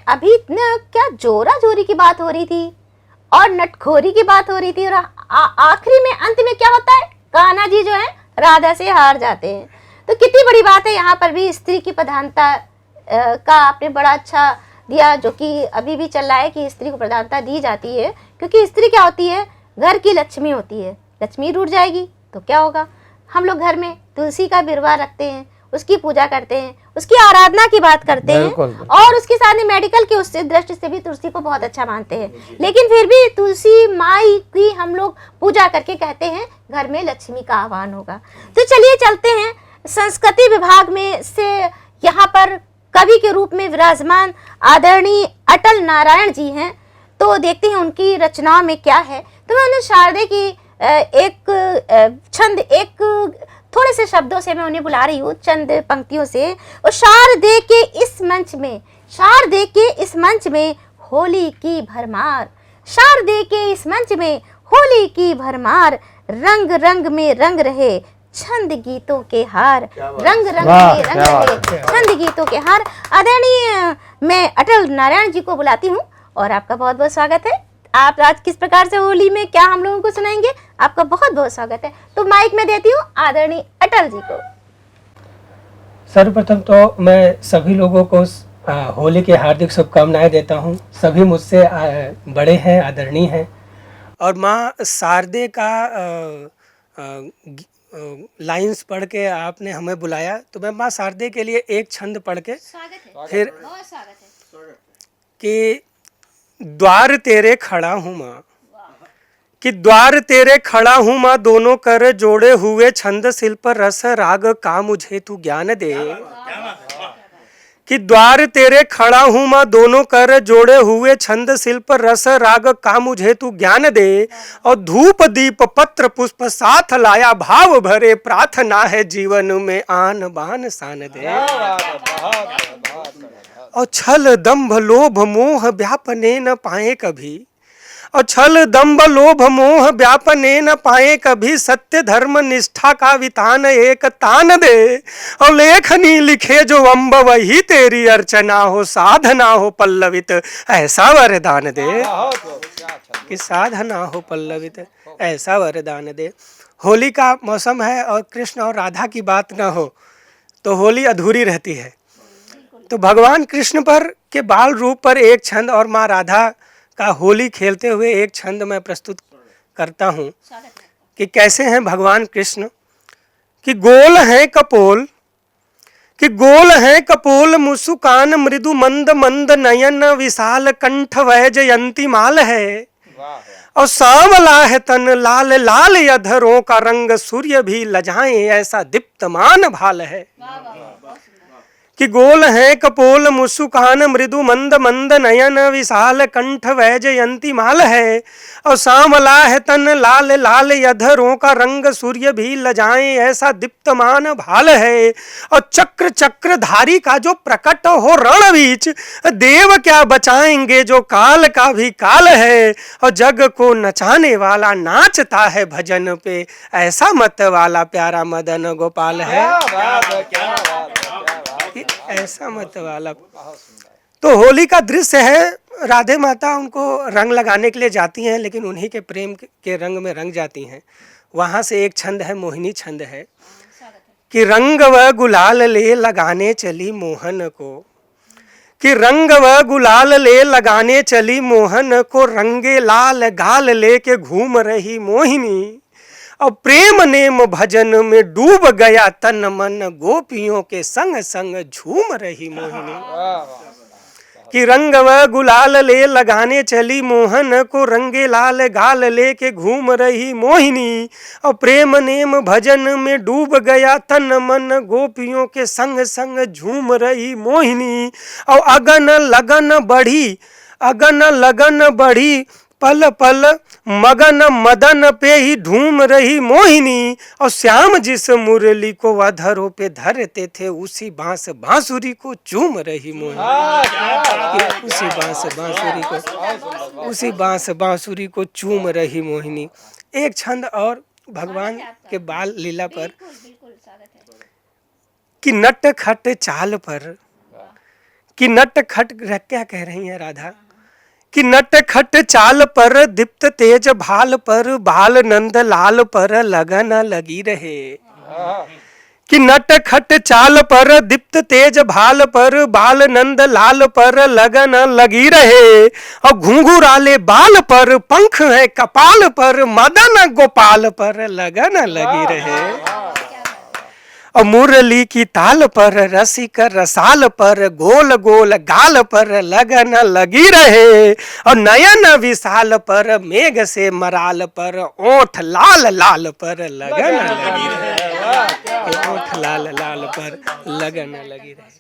अभी इतना क्या जोरा जोरी की बात हो रही थी और नटखोरी की बात हो रही थी, और आखिरी में अंत में क्या होता है, कान्हा जी जो है राधा से हार जाते हैं। तो कितनी बड़ी बात है, यहाँ पर भी स्त्री की प्रधानता का आपने बड़ा अच्छा दिया, जो कि अभी भी चल रहा है कि स्त्री को प्रधानता दी जाती है, क्योंकि स्त्री क्या होती है, घर की लक्ष्मी होती है। लक्ष्मी रूठ जाएगी तो क्या होगा। हम लोग घर में तुलसी का बिरवा रखते हैं, उसकी पूजा करते हैं, उसकी आराधना की बात करते हैं, और उसके साथ में मेडिकल की उससे दृष्टि से भी तुलसी को बहुत अच्छा मानते हैं। लेकिन फिर भी तुलसी माई की हम लोग पूजा करके कहते हैं घर में लक्ष्मी का आह्वान होगा। तो चलिए चलते हैं संस्कृति विभाग में से, यहाँ पर कवि के रूप में विराजमान आदरणीय अटल नारायण जी हैं, तो देखते हैं उनकी रचनाओं में क्या है। तो मैं उन्हें शारदे की एक छंद, एक थोड़े से शब्दों से मैं उन्हें बुला रही हूँ, चंद पंक्तियों से। और शारदे के इस मंच में, शारदे के इस मंच में होली की भरमार, शारदे के इस मंच में होली की भरमार, रंग रंग में रंग रहे छंद गीतों के हार, रंग रंग में रंग रहे छंद गीतों के हार। आदरणीय मैं अटल नारायण जी को बुलाती हूँ और आपका बहुत बहुत स्वागत है। आप आज किस प्रकार से होली में क्या हम लोगों को सुनाएंगे, आपका बहुत बहुत स्वागत है। तो माइक में देती हूँ आदरणीय अटल जी को। सर्वप्रथम तो मैं सभी लोगों को होली की हार्दिक शुभकामनाएं देता हूं। सभी मुझसे बड़े हैं, आदरणीय हैं, और माँ शारदे का लाइंस पढ़ के आपने हमें बुलाया, तो मैं माँ शारदे के लिए एक छंद पढ़ के फिर कि द्वार तेरे खड़ा हूँ माँ, कि द्वार तेरे खड़ा हूँ माँ, दोनों कर जोड़े हुए छंद शिल्प रस राग का मुझे तू ज्ञान दे। कि द्वार तेरे खड़ा हूँ माँ, दोनों कर जोड़े हुए छंद शिल्प रस राग का मुझे तू ज्ञान दे। और धूप दीप पत्र पुष्प साथ लाया, भाव भरे प्रार्थना है जीवन में आन बान शान दे। और छल दंभ लोभ मोह व्यापने न पाए कभी, और छल दंभ लोभ मोह व्यापने न पाए कभी, सत्य धर्म निष्ठा का वितान एक तान दे। और लेखनी लिखे जो अम्ब वही तेरी अर्चना हो, साधना हो पल्लवित ऐसा वरदान दे। कि साधना हो पल्लवित ऐसा वरदान दे। होली का मौसम है और कृष्ण और राधा की बात ना हो तो होली अधूरी रहती है। तो भगवान कृष्ण पर के बाल रूप पर एक छंद और माँ राधा का होली खेलते हुए एक छंद मैं प्रस्तुत करता हूँ कि कैसे हैं भगवान कृष्ण। कि गोल है कपोल, कि गोल है कपोल मुस्कान मृदु मंद मंद नयन, विशाल कंठ वह जयंती माल है। और सांवला है तन लाल लाल अधरों का रंग, सूर्य भी लजाएं ऐसा दीप्तमान भाल है। कि गोल है कपोल मुस्कान मृदु मंद मंद नयन, विशाल कंठ वह जयंती माल है। और सांवला है तन लाल लाल अधरों का रंग, सूर्य भी लजाएं ऐसा दीप्तमान भाल है। और चक्र चक्रधारी का जो प्रकट हो रण बीच, देव क्या बचाएंगे जो काल का भी काल है। और जग को नचाने वाला नाचता है भजन पे, ऐसा मत वाला प्यारा मदन गोपाल है। ऐसा मत वाला। तो होली का दृश्य है, राधे माता उनको रंग लगाने के लिए जाती हैं, लेकिन उन्हीं के प्रेम के रंग में रंग जाती हैं। वहां से एक छंद है, मोहिनी छंद है। कि रंग व गुलाल ले लगाने चली मोहन को, कि रंग व गुलाल ले लगाने चली मोहन को, रंगे लाल गाल लेके घूम रही मोहिनी। और प्रेम नेम भजन में डूब गया तन मन, गोपियों के संग संग झूम रही मोहिनी। कि रंग व गुलाल ले लगाने चली मोहन को, रंगे लाल गाल लेके घूम रही मोहिनी। और प्रेम नेम भजन में डूब गया तन मन, गोपियों के संग संग झूम रही मोहिनी। और अगन लगन बढ़ी, अगन लगन बढ़ी, पल पल मगन मदन पे ही ढूम रही मोहिनी। और श्याम जिस मुरली को अधरों पे धरते थे, उसी बांस बांसुरी को चूम रही मोहिनी। उसी बांस बांसुरी को, उसी बांस बांसुरी को चूम रही मोहिनी। एक छंद और भगवान के बाल लीला पर। कि नट खट चाल पर, कि नट खट, क्या कह रही हैं राधा, कि नट खट चाल पर दीप्त तेज भाल पर, बाल नंद लाल पर लगन लगी रहे। कि नट खट चाल पर दीप्त तेज भाल पर, बाल नंद लाल पर लगन लगी रहे। और घुंघराले बाल पर, पंख है कपाल पर, मदन गोपाल पर लगन लगी रहे। और मुरली की ताल पर, रसिक रसाल पर, गोल गोल गाल पर लगन लगी रहे। और नयन विशाल पर, मेघ से मराल पर, ओठ लाल लाल पर लगन लगी रहे। ओठ लाल लाल पर लगन लगी रहे।